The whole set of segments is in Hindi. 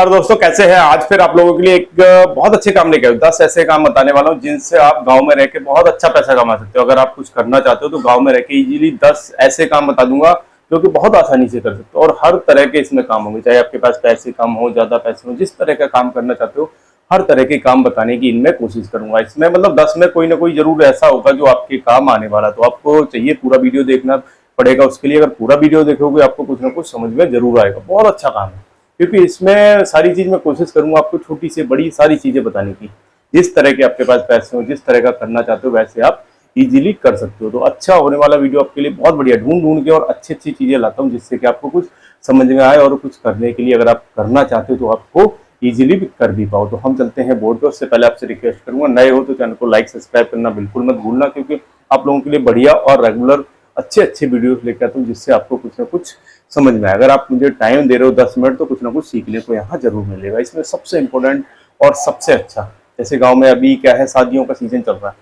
नमस्कार दोस्तों, कैसे हैं। आज फिर आप लोगों के लिए एक बहुत अच्छे काम लेके आया हूं। 10 ऐसे काम बताने वाला हूं जिनसे आप गांव में रह के बहुत अच्छा पैसा कमा सकते हो। अगर आप कुछ करना चाहते हो तो गांव में रह के इजीली 10 ऐसे काम बता दूंगा जो कि बहुत आसानी से कर सकते हो। और हर तरह के इसमें काम होंगे, चाहे आपके पास पैसे कम हो, ज्यादा पैसे हो, जिस तरह का काम करना चाहते हो हर तरह के काम बताने की इनमें कोशिश करूंगा। इसमें मतलब 10 में कोई ना कोई जरूर ऐसा होगा जो आपके काम आने वाला। तो आपको चाहिए पूरा वीडियो देखना पड़ेगा। उसके लिए अगर पूरा वीडियो देखोगे आपको कुछ ना कुछ समझ में जरूर आएगा। बहुत अच्छा काम है क्योंकि इसमें सारी चीज मैं कोशिश करूंगा आपको छोटी से बड़ी सारी चीजें बताने की। जिस तरह के आपके पास पैसे हो, जिस तरह का करना चाहते हो वैसे आप इजीली कर सकते हो। तो अच्छा होने वाला वीडियो आपके लिए बहुत बढ़िया ढूंढ ढूंढ के और अच्छी अच्छी चीजें लाता हूँ जिससे कि आपको कुछ समझ में आए और कुछ करने के लिए अगर आप करना चाहते हो तो आपको इजीली भी कर भी पाओ। तो हम चलते हैं बोर्ड पे। उससे पहले आपसे रिक्वेस्ट करूंगा, नए हो तो चैनल को लाइक सब्सक्राइब करना बिल्कुल मत भूलना, क्योंकि आप लोगों के लिए बढ़िया और रेगुलर अच्छे अच्छे वीडियोस लेकर आता हूँ जिससे आपको कुछ ना कुछ समझ में आए। अगर आप मुझे टाइम दे रहे हो 10 मिनट तो कुछ ना कुछ सीखने को यहाँ जरूर मिलेगा। इसमें सबसे इम्पोर्टेंट और सबसे अच्छा, जैसे गांव में अभी क्या है, शादियों का सीजन चल रहा है,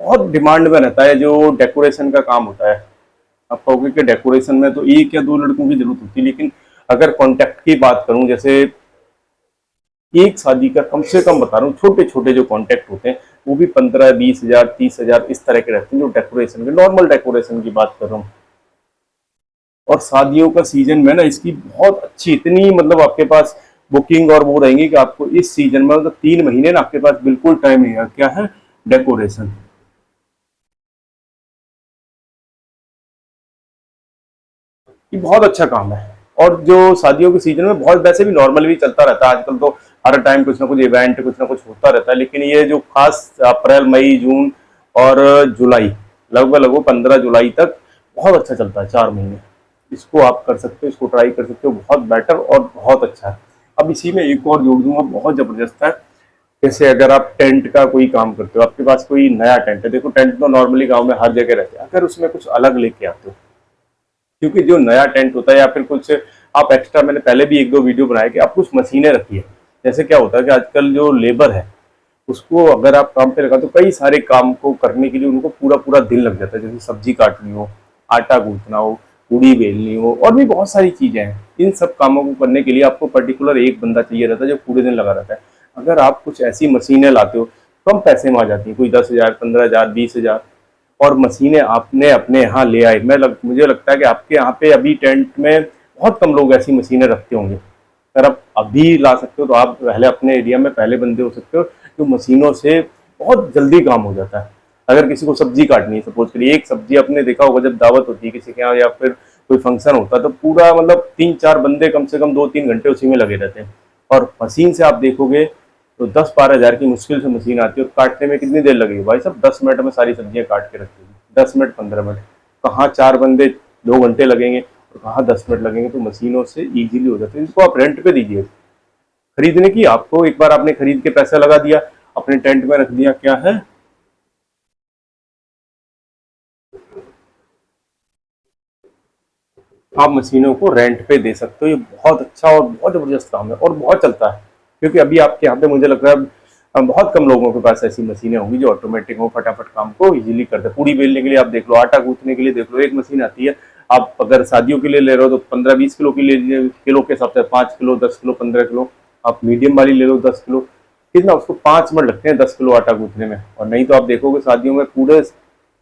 बहुत डिमांड में रहता है जो डेकोरेशन का काम होता है। आप कहोगे कि डेकोरेशन में तो एक या दो लड़कों की जरूरत होती है, लेकिन अगर कॉन्टेक्ट की बात करूं, जैसे एक शादी का कम से कम बता रहा हूँ, छोटे छोटे जो कॉन्टेक्ट होते हैं वो भी 15-20 हजार 30 हजार इस तरह के रहते हैं। जो डेकोरेशन के, नॉर्मल डेकोरेशन की बात कर रहा हूँ। और शादियों का सीजन में ना इसकी बहुत अच्छी, इतनी मतलब आपके पास बुकिंग और वो रहेंगी कि आपको इस सीजन में मतलब 3 महीने ना आपके पास बिल्कुल टाइम नहीं है। क्या है? डेकोरेशन। ये बहुत अच्छा काम है। और जो शादियों के सीजन में बहुत, वैसे भी नॉर्मल भी चलता रहता है आजकल तो, हर टाइम कुछ ना कुछ इवेंट कुछ ना कुछ होता रहता है। लेकिन ये जो खास अप्रैल मई जून और जुलाई, लगभग 15 जुलाई तक बहुत अच्छा चलता है, 4 महीने। इसको आप कर सकते हो, इसको ट्राई कर सकते हो, बहुत बेटर और बहुत अच्छा है। अब इसी में एक और जोड़ दूंगा, बहुत जबरदस्त है। जैसे अगर आप टेंट का कोई काम करते हो, आपके पास कोई नया टेंट है, देखो टेंट तो नॉर्मली गांव में हर जगह रहते हैं, अगर उसमें कुछ अलग लेके आते हो, क्योंकि जो नया टेंट होता है या फिर कुछ आप एक्स्ट्रा, मैंने पहले भी एक दो वीडियो बनाया कि आप कुछ मशीनें रखिए। जैसे क्या होता है कि आजकल जो लेबर है उसको अगर आप काम पे लगा तो कई सारे काम को करने के लिए उनको पूरा पूरा दिन लग जाता है। जैसे सब्जी काटनी हो, आटा गूंथना हो, पूड़ी बेलनी हो, और भी बहुत सारी चीजें हैं। इन सब कामों को करने के लिए आपको पर्टिकुलर एक बंदा चाहिए रहता है जो पूरे दिन लगा रहता है। अगर आप कुछ ऐसी मशीनें लाते हो कम पैसे में आ जाती है, कोई 10 हजार 15 हजार 20 हजार, और मशीनें आपने अपने यहाँ ले आए। मुझे लगता है कि आपके यहाँ पे अभी टेंट में बहुत कम लोग ऐसी मशीनें रखते होंगे। अगर आप अभी ला सकते हो तो आप पहले अपने एरिया में पहले बंदे हो सकते हो। जो मशीनों से बहुत जल्दी काम हो जाता है। अगर किसी को सब्जी काटनी है, सपोज करिए, एक सब्जी आपने देखा होगा जब दावत होती है किसी के यहाँ या फिर कोई फंक्शन होता है, तो पूरा मतलब 3-4 बंदे कम से कम 2-3 घंटे उसी में लगे रहते हैं। और मशीन से आप देखोगे तो 10-12 हजार की मुश्किल से मशीन आती है, और काटने में कितनी देर लगेगी भाई साहब? 10 मिनट में सारी सब्जियां काट के रखेगी। 10 मिनट 15 मिनट, कहाँ 4 बंदे 2 घंटे लगेंगे और कहाँ 10 मिनट लगेंगे। तो मशीनों से इजीली हो जाता है। इसको आप रेंट पे दीजिए। खरीदने की आपको, एक बार आपने खरीद के पैसा लगा दिया, अपने टेंट में रख दिया, क्या है, आप मशीनों को रेंट पे दे सकते हो। ये बहुत अच्छा और बहुत जबरदस्त काम है और बहुत चलता है। क्योंकि अभी आपके यहाँ पे मुझे लग रहा है बहुत कम लोगों के पास ऐसी मशीनें होंगी जो ऑटोमेटिक हो, फटाफट काम को इजीली कर दे। पूड़ी बेलने के लिए आप देख लो, आटा गूंथने के लिए देख लो, एक मशीन आती है। आप अगर शादियों के लिए ले रहे हो तो 15-20 किलो की ले लीजिए, किलो के हिसाब से 5 किलो 10 किलो 15 किलो। आप मीडियम वाली ले लो 10 किलो, कितना उसको 5 मिनट लगते हैं 10 किलो आटा गूंथने में। और नहीं तो आप देखोगे शादियों में पूरे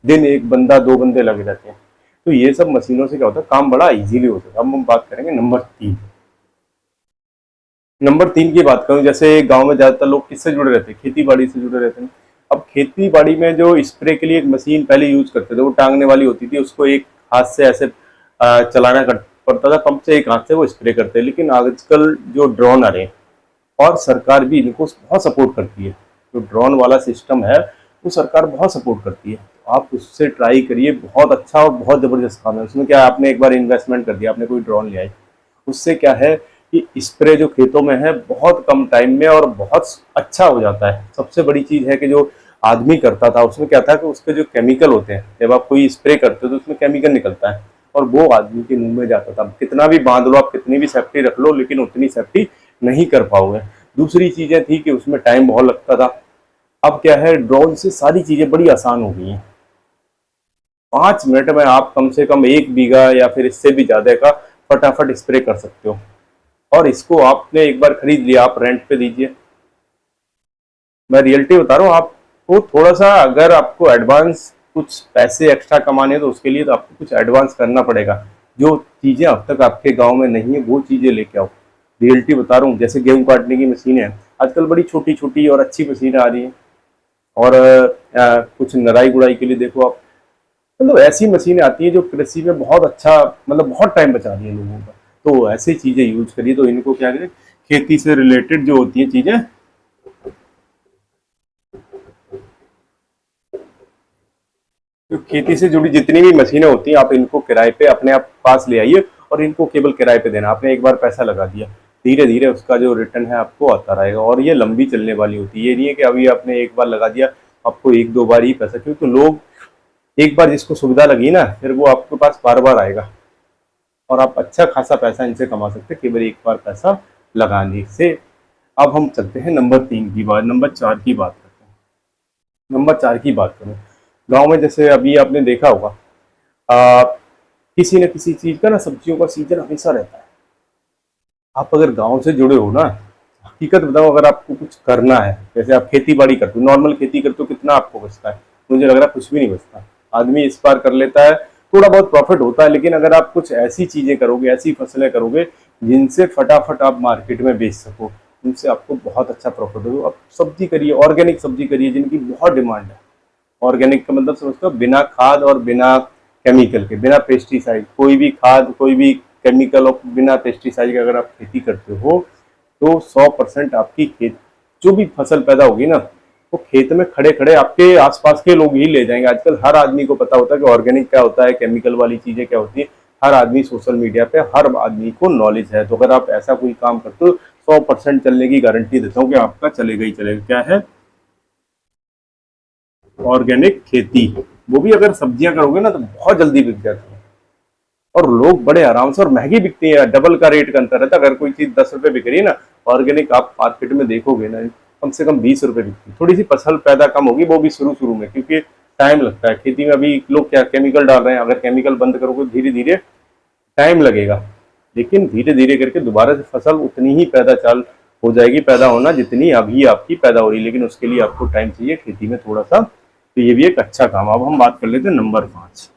दिन एक बंदा 2 बंदे लगे रहते हैं। तो ये सब मशीनों से क्या होता है, काम बड़ा इजीली होता है। अब हम बात करेंगे नंबर 3। नंबर 3 की बात करूं, जैसे गांव में ज्यादातर लोग किससे जुड़े रहते हैं? खेती बाड़ी से जुड़े रहते हैं। अब खेती बाड़ी में जो स्प्रे के लिए एक मशीन पहले यूज करते थे, वो टांगने वाली होती थी, उसको एक हाथ से ऐसे चलाना पड़ता था, पंप से एक हाथ से वो स्प्रे करते हैं। लेकिन आजकल जो ड्रोन आ रहे हैं, और सरकार भी इनको बहुत सपोर्ट करती है। जो ड्रोन वाला सिस्टम है वो सरकार बहुत सपोर्ट करती है। तो आप उससे ट्राई करिए, बहुत अच्छा और बहुत जबरदस्त काम है। उसमें क्या है, आपने एक बार इन्वेस्टमेंट कर दिया, आपने कोई ड्रोन ले आई, उससे क्या है कि स्प्रे जो खेतों में है बहुत कम टाइम में और बहुत अच्छा हो जाता है। सबसे बड़ी चीज है कि जो आदमी करता था उसमें क्या था कि उसके जो केमिकल होते हैं, जब आप कोई स्प्रे करते हो तो उसमें केमिकल निकलता है और वो आदमी के मुंह में जाता था। कितना भी बांध लो आप, कितनी भी सेफ्टी रख लो, लेकिन उतनी सेफ्टी नहीं कर पाओगे। दूसरी चीजें थी कि उसमें टाइम बहुत लगता था। अब क्या है, ड्रोन से सारी चीजें बड़ी आसान हो गई हैं। 5 मिनट में आप कम से कम 1 बीघा या फिर इससे भी ज्यादा का फटाफट स्प्रे कर सकते हो। और इसको आपने एक बार खरीद लिया, आप रेंट पे दीजिए। मैं रियलिटी बता रहा हूँ आपको। थोड़ा सा अगर आपको एडवांस कुछ पैसे एक्स्ट्रा कमाने हैं तो उसके लिए तो आपको कुछ एडवांस करना पड़ेगा। जो चीजें अब तक आपके गांव में नहीं है वो चीजें लेके आओ। रियलिटी बता रहा हूँ, जैसे गेहूं काटने की मशीन है, आजकल बड़ी छोटी छोटी और अच्छी मशीनें आ रही हैं। और कुछ नराई गुड़ाई के लिए देखो आप, मतलब ऐसी मशीनें आती हैं जो कृषि में बहुत अच्छा, मतलब बहुत टाइम बचा रही है लोगों का। तो ऐसी चीजें यूज करिए। तो इनको क्या करें, खेती से रिलेटेड जो होती हैं चीजें, तो खेती से जुड़ी जितनी भी मशीनें होती हैं आप इनको किराए पे अपने आप पास ले आइए और इनको केवल किराए पे देना। आपने एक बार पैसा लगा दिया, धीरे धीरे उसका जो रिटर्न है आपको आता रहेगा। और ये लंबी चलने वाली होती है, ये नहीं है कि अभी आपने एक बार लगा दिया आपको एक दो बार ही पैसा, क्योंकि तो लोग एक बार जिसको सुविधा लगी ना फिर वो आपके पास बार बार आएगा। और आप अच्छा खासा पैसा इनसे कमा सकते हैं केवल एक बार पैसा लगाने से। अब हम चलते हैं नंबर 3 की बात, नंबर 4 की बात करते हैं। नंबर 4 की बात करें, गांव में जैसे अभी आपने देखा होगा, आ, किसी न किसी चीज का ना सब्जियों का सीजन हमेशा रहता है। आप अगर गांव से जुड़े हो ना, हकीकत बताओ, अगर आपको कुछ करना है, जैसे आप खेती बाड़ी करते हो, नॉर्मल खेती करते हो, कितना आपको बचता है? मुझे लग रहा है कुछ भी नहीं बचता। आदमी इस बार कर लेता है, थोड़ा बहुत प्रॉफिट होता है, लेकिन अगर आप कुछ ऐसी चीजें करोगे, ऐसी फसलें करोगे जिनसे फटाफट आप मार्केट में बेच सको, उनसे आपको बहुत अच्छा प्रॉफिट हो। आप सब्जी करिए, ऑर्गेनिक सब्जी करिए जिनकी बहुत डिमांड है। ऑर्गेनिक का मतलब समझते हो, बिना खाद और बिना केमिकल के, बिना पेस्टिसाइड, कोई भी खाद कोई भी केमिकल और बिना पेस्टिसाइड के अगर आप खेती करते हो तो 100% आपकी खेत जो भी फसल पैदा होगी ना, वो खेत में खड़े खड़े आपके आसपास के लोग ही ले जाएंगे। आजकल हर आदमी को पता होता है कि ऑर्गेनिक क्या होता है, केमिकल वाली चीजें क्या होती है। हर आदमी सोशल मीडिया पे, हर आदमी को नॉलेज है। तो अगर आप ऐसा कोई काम करते हो, 100% चलने की गारंटी देता हूँ कि आपका चलेगा ही चलेगा। क्या है? ऑर्गेनिक खेती। वो भी अगर सब्जियां करोगे ना तो बहुत जल्दी बिक जाती है और लोग बड़े आराम से, और महंगी बिकती है, डबल का रेट का अंतर रहता है। अगर कोई चीज 10 रुपए बिक रही है ना, ऑर्गेनिक आप मार्केट में देखोगे ना, कम से कम 20 रुपए बिकती है। थोड़ी सी फसल पैदा कम होगी, वो भी शुरू शुरू में, क्योंकि टाइम लगता है खेती में। अभी लोग क्या केमिकल डाल रहे हैं, अगर केमिकल बंद करोगे धीरे धीरे टाइम लगेगा, लेकिन धीरे धीरे करके दोबारा से फसल उतनी ही पैदा चाल हो जाएगी, पैदा होना जितनी अभी आपकी पैदा हो रही है। लेकिन उसके लिए आपको टाइम चाहिए खेती में थोड़ा सा। तो ये भी एक अच्छा काम। अब हम बात कर लेते हैं नंबर 5।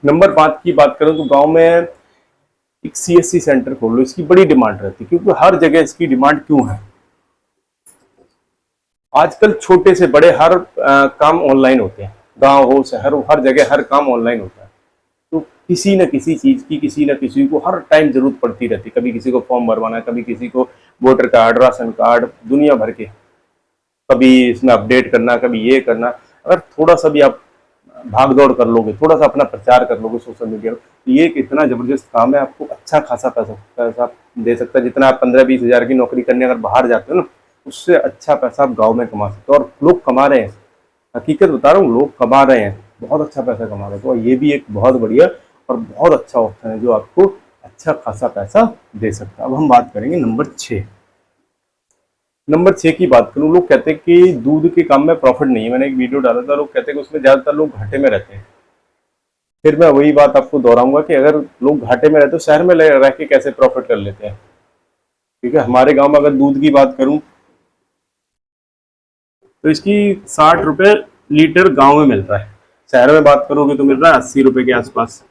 नंबर 5 की बात करें तो गांव में एक सीएससी सेंटर खोल लो। इसकी बड़ी डिमांड रहती है, क्योंकि हर जगह इसकी डिमांड क्यों है? आजकल छोटे से बड़े हर काम ऑनलाइन होते हैं। गांव हो शहर हो, हर जगह हर काम ऑनलाइन होता है। तो किसी न किसी चीज की किसी न किसी को हर टाइम जरूरत पड़ती रहती है। कभी किसी को फॉर्म भरवाना है, कभी किसी को वोटर कार्ड, राशन कार्ड, दुनिया भर के, कभी इसमें अपडेट करना, कभी ये करना। अगर थोड़ा सा भी आप भाग दौड़ कर लोगे, थोड़ा सा अपना प्रचार कर लोगे सोशल मीडिया पर, तो ये एक इतना जबरदस्त काम है, आपको अच्छा खासा पैसा पैसा दे सकता है। जितना आप 15-20 हज़ार की नौकरी करने अगर बाहर जाते हो ना, उससे अच्छा पैसा आप गाँव में कमा सकते हो। और लोग कमा रहे हैं, हकीकत बता रहा हूँ, लोग कमा रहे हैं, बहुत अच्छा पैसा कमा रहे हैं। तो ये भी एक बहुत बढ़िया और बहुत अच्छा ऑप्शन है जो आपको अच्छा खासा पैसा दे सकता है। अब हम बात करेंगे नंबर 6। नंबर 6 की बात करूँ, लोग कहते हैं कि दूध के काम में प्रॉफिट नहीं है। मैंने एक वीडियो डाला था, लोग कहते हैं कि उसमें ज्यादातर लोग घाटे में रहते हैं। फिर मैं वही बात आपको दोहराऊंगा कि अगर लोग घाटे में रहते हो, शहर में रह के कैसे प्रॉफिट कर लेते हैं? ठीक है, हमारे गांव में अगर दूध की बात करूं तो इसकी 60 रुपए लीटर गांव में मिलता है। शहर में बात करोगे तो मिल रहा है 80 रुपए के आसपास।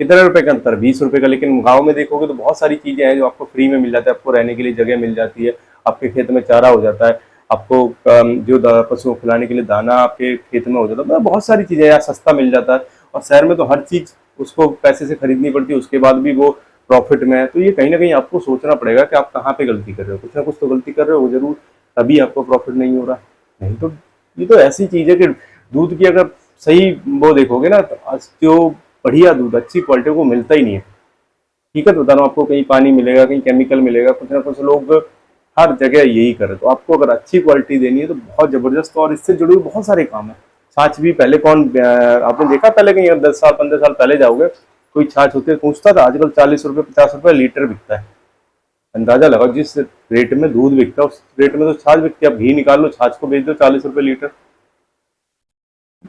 कितने रुपए का अंतर? 20 रुपए का। लेकिन गांव में देखोगे तो बहुत सारी चीजें हैं जो आपको फ्री में मिल जाता है। आपको रहने के लिए जगह मिल जाती है, आपके खेत में चारा हो जाता है, आपको जो पशुओं को खिलाने के लिए दाना आपके खेत में हो जाता है। मतलब बहुत सारी चीजें यार सस्ता मिल जाता है। और शहर में तो हर चीज उसको पैसे से खरीदनी पड़ती है, उसके बाद भी वो प्रॉफिट में है। तो ये कहीं ना कहीं आपको सोचना पड़ेगा कि आप कहाँ पे गलती कर रहे हो। कुछ ना कुछ तो गलती कर रहे हो जरूर, तभी आपको प्रॉफिट नहीं हो रहा। नहीं तो ये तो ऐसी चीज है कि दूध की अगर सही वो देखोगे ना, तो जो बढ़िया दूध अच्छी क्वालिटी को मिलता ही नहीं है। हकीकत बता रहा हूँ आपको, कहीं पानी मिलेगा, कहीं केमिकल मिलेगा, कुछ ना कुछ लोग हर जगह यही करे। तो आपको अगर अच्छी क्वालिटी देनी है तो बहुत जबरदस्त। और इससे जुड़े हुए बहुत सारे काम है। छाछ भी पहले कौन आपने देखा? पहले कहीं 10 साल 15 साल पहले जाओगे, कोई छाछ होते पूछता था। आजकल 40 रुपए 50 रुपए लीटर बिकता है। अंदाजा लगाओ, जिस रेट में दूध बिकता है उस रेट में तो छाछ बिकती है। अब घी निकाल लो, छाछ को बेच दो 40 रुपए लीटर।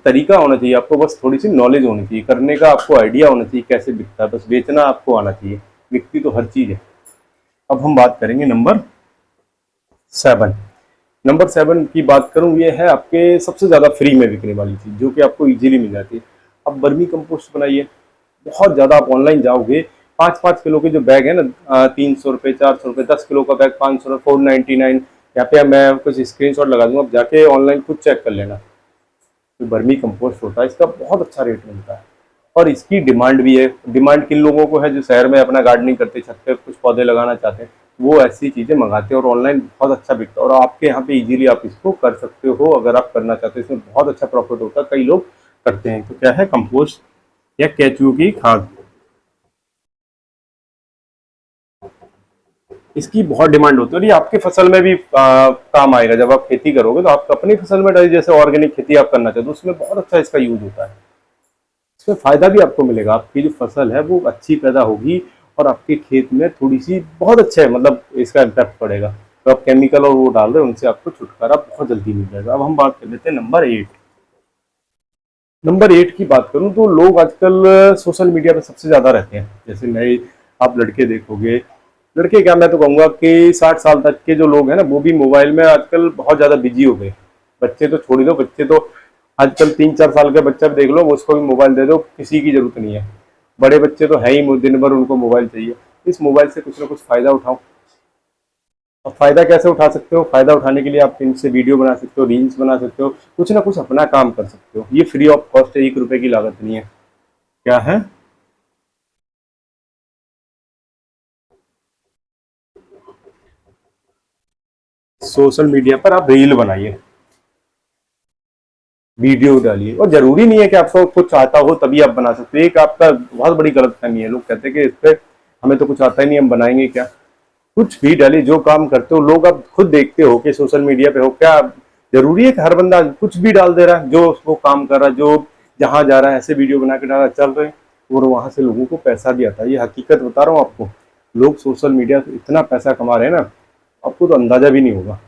तरीका होना चाहिए आपको, बस थोड़ी सी नॉलेज होनी चाहिए, करने का आपको आइडिया होना चाहिए कैसे बिकता है, बस बेचना आपको आना चाहिए। बिकती तो हर चीज है। अब हम बात करेंगे नंबर 7। नंबर 7 की बात करूं, ये है आपके सबसे ज़्यादा फ्री में बिकने वाली चीज़ जो कि आपको इजीली मिल जाती है। आप वर्मी कंपोस्ट बनाइए। बहुत ज़्यादा आप ऑनलाइन जाओगे, 5-5 किलो के जो बैग है ना, 300 रुपये, 400 रुपये, 10 किलो का बैग 500, 499। यहाँ पे मैं कुछ स्क्रीनशॉट लगा दूंगा, आप जाके ऑनलाइन खुद चेक कर लेना। जो वर्मी कंपोस्ट होता है इसका बहुत अच्छा रेट मिलता है और इसकी डिमांड भी है। डिमांड किन लोगों को है, जो शहर में अपना गार्डनिंग करते, छत पे कुछ पौधे लगाना चाहते हैं, वो ऐसी चीज़ें मंगाते हैं और ऑनलाइन बहुत अच्छा बिकता है। और आपके यहाँ पे इजीली आप इसको कर सकते हो अगर आप करना चाहते हो। इसमें बहुत अच्छा प्रॉफिट होता है, कई लोग करते हैं। तो क्या है, कंपोस्ट या केचुओं की खाद, इसकी बहुत डिमांड होती है और ये आपके फसल में भी काम आएगा। जब आप खेती करोगे तो आप अपनी फसल में डालिए, जैसे ऑर्गेनिक खेती आप करना चाहते हो, उसमें बहुत अच्छा इसका यूज होता है। इसमें फायदा भी आपको मिलेगा, आपकी जो फसल है वो अच्छी पैदा होगी और आपके खेत में थोड़ी सी बहुत अच्छा है, मतलब इसका इम्पैक्ट पड़ेगा। तो आप केमिकल और वो डाल रहे हैं, उनसे आपको छुटकारा बहुत जल्दी मिल जाएगा। अब हम बात कर लेते हैं नंबर 8। नंबर 8 की बात करूं तो लोग आजकल सोशल मीडिया पे सबसे ज्यादा रहते हैं। जैसे नए आप लड़के देखोगे, लड़के क्या, मैं तो कहूंगा कि 60 साल तक के जो लोग हैं ना, वो भी मोबाइल में आजकल बहुत ज्यादा बिजी हो गए। बच्चे तो छोड़ ही दो, बच्चे तो आजकल 3-4 साल का बच्चा भी देख लो, उसको भी मोबाइल दे दो, किसी की जरूरत नहीं है। बड़े बच्चे तो है ही, दिन भर उनको मोबाइल चाहिए। इस मोबाइल से कुछ ना कुछ फायदा उठाओ। और फायदा कैसे उठा सकते हो, फायदा उठाने के लिए आप इनसे वीडियो बना सकते हो, रील्स बना सकते हो, कुछ ना कुछ अपना काम कर सकते हो। ये फ्री ऑफ कॉस्ट है, 1 रुपए की लागत नहीं है। क्या है, सोशल मीडिया पर आप रील बनाइए, वीडियो डालिए। और जरूरी नहीं है कि आपको कुछ आता हो तभी आप बना सकते हो। एक आपका बहुत बड़ी गलतफहमी है, लोग कहते हैं कि इस पे हमें तो कुछ आता ही नहीं, हम बनाएंगे क्या। कुछ भी डालिए, जो काम करते हो लोग आप खुद देखते हो कि सोशल मीडिया पे हो क्या। जरूरी है कि हर बंदा कुछ भी डाल दे रहा है, जो उसको काम कर रहा है, जो जहां जा रहा है ऐसे वीडियो बना के डाल रहा है, चल रहे हैं, और वहां से लोगों को पैसा भी आता है। ये हकीकत बता रहा हूँ आपको। लोग सोशल मीडिया से इतना पैसा कमा रहे हैं ना, आपको तो अंदाजा भी नहीं होगा।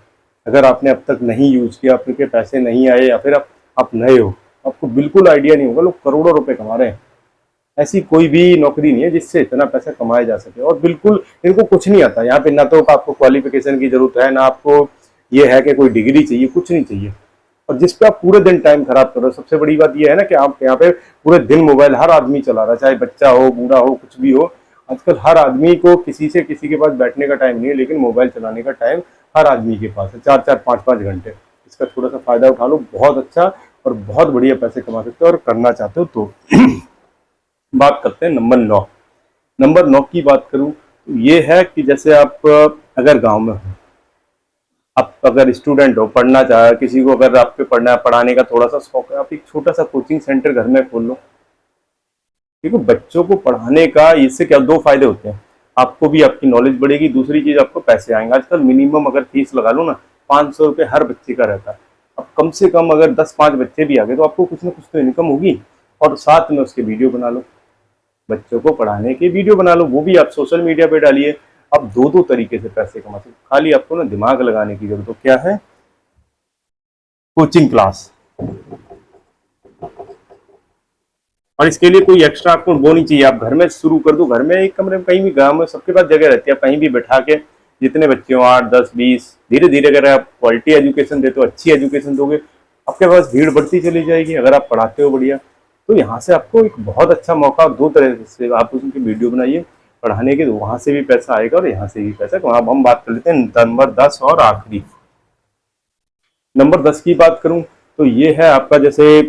अगर आपने अब तक नहीं यूज किया, आपके पैसे नहीं आए, या फिर आप नए हो, आपको बिल्कुल आइडिया नहीं होगा। लोग करोड़ों रुपए कमा रहे हैं। ऐसी कोई भी नौकरी नहीं है जिससे इतना पैसा कमाया जा सके। और बिल्कुल इनको कुछ नहीं आता। यहाँ पे ना तो आपको क्वालिफिकेशन की जरूरत है, ना आपको ये है कि कोई डिग्री चाहिए, कुछ नहीं चाहिए। और जिस पे आप पूरे दिन टाइम खराब कर रहे हो, सबसे बड़ी बात ये है ना कि आप यहाँ पे पूरे दिन मोबाइल हर आदमी चला रहा है, चाहे बच्चा हो, बूढ़ा हो, कुछ भी हो। आजकल हर आदमी को किसी से किसी के पास बैठने का टाइम नहीं है, लेकिन मोबाइल चलाने का टाइम हर आदमी के पास है, 4-4, 5-5 घंटे। इसका थोड़ा सा फायदा उठा लो, बहुत अच्छा और बहुत बढ़िया पैसे कमा सकते हो, और करना चाहते हो तो। बात करते हैं नंबर 9। नंबर 9 की बात करूं तो ये है कि जैसे आप अगर गांव में हो, आप अगर स्टूडेंट हो, पढ़ना चाह किसी को, अगर आपके पढ़ाने का थोड़ा सा शौक है, आप एक छोटा सा कोचिंग सेंटर घर में खोल लो। देखो, बच्चों को पढ़ाने का इससे क्या दो फायदे होते हैं। आपको भी आपकी नॉलेज बढ़ेगी, दूसरी चीज आपको पैसे आएंगे। आजकल मिनिमम अगर फीस लगा लो ना, 500 रुपये हर बच्चे का रहता है। अब कम से कम अगर 10-5 बच्चे भी आ गए तो आपको कुछ ना कुछ तो इनकम होगी। और साथ में उसके वीडियो बना लो, बच्चों को पढ़ाने के वीडियो बना लो, वो भी आप सोशल मीडिया पे डालिए। आप दो दो तरीके से पैसे कमा सकते हो। खाली आपको ना दिमाग लगाने की जरूरत हो। क्या है, कोचिंग क्लास। और इसके लिए कोई एक्स्ट्रा आपको वो नहीं चाहिए, आप घर में शुरू कर दो। घर में एक कमरे में, कहीं भी गांव में सबके पास जगह रहती है, आप कहीं भी बैठा के जितने बच्चे हो, 8-10-20, धीरे धीरे अगर आप क्वालिटी एजुकेशन देते हो, अच्छी एजुकेशन दोगे, आपके पास भीड़ बढ़ती चली जाएगी। अगर आप पढ़ाते हो बढ़िया, तो यहाँ से आपको एक बहुत अच्छा मौका, दो तरह से आप उसकी वीडियो बनाइए पढ़ाने के, तो वहां से भी पैसा आएगा और यहाँ से भी पैसा। तो अब हम बात कर लेते हैं नंबर 10 और आखिरी। नंबर 10 की बात करूं तो ये है आपका, जैसे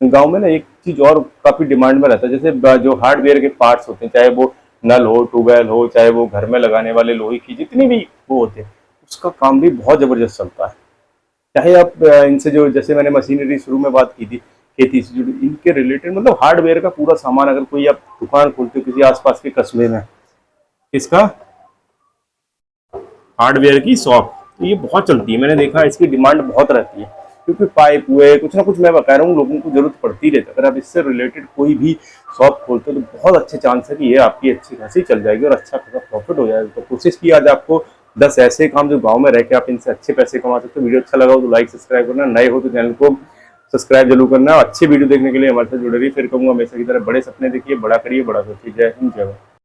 गांव में ना एक चीज और काफी डिमांड में रहता है, जैसे जो हार्डवेयर के पार्ट्स होते हैं, चाहे वो नल हो, ट्यूबवेल हो, चाहे वो घर में लगाने वाले लोहे की जितनी भी वो होते हैं, उसका काम भी बहुत जबरदस्त चलता है। चाहे आप इनसे जो, जैसे मैंने मशीनरी शुरू में बात की थी, खेती से जुड़ी, इनके रिलेटेड मतलब हार्डवेयर का पूरा सामान, अगर कोई आप दुकान खोलते हो किसी आसपास के कस्बे में, इसका हार्डवेयर की शॉप, तो ये बहुत चलती है। मैंने देखा इसकी डिमांड बहुत रहती है, क्योंकि पाइप हुए, कुछ ना कुछ मैं बता रहा हूँ, लोगों को जरूरत पड़ती रहती है। अगर आप इससे रिलेटेड कोई भी शॉप खोलते हो तो बहुत अच्छे चांस है कि ये आपकी अच्छी खासी चल जाएगी और अच्छा खासा प्रॉफिट हो जाएगा। तो कोशिश की आज आपको 10 ऐसे काम जो गाँव में रह के आप इनसे अच्छे पैसे कमा सकते हो। वीडियो अच्छा लगा हो तो लाइक सब्सक्राइब करना, नए हो तो चैनल को सब्सक्राइब जरूर करना। अच्छे वीडियो देखने के लिए हमारे साथ जुड़े रहिए। फिर कहूँगा हमेशा की तरह, बड़े सपने देखिए, बड़ा करिए, बड़ा सोचिए। जय हिंद, जय भारत।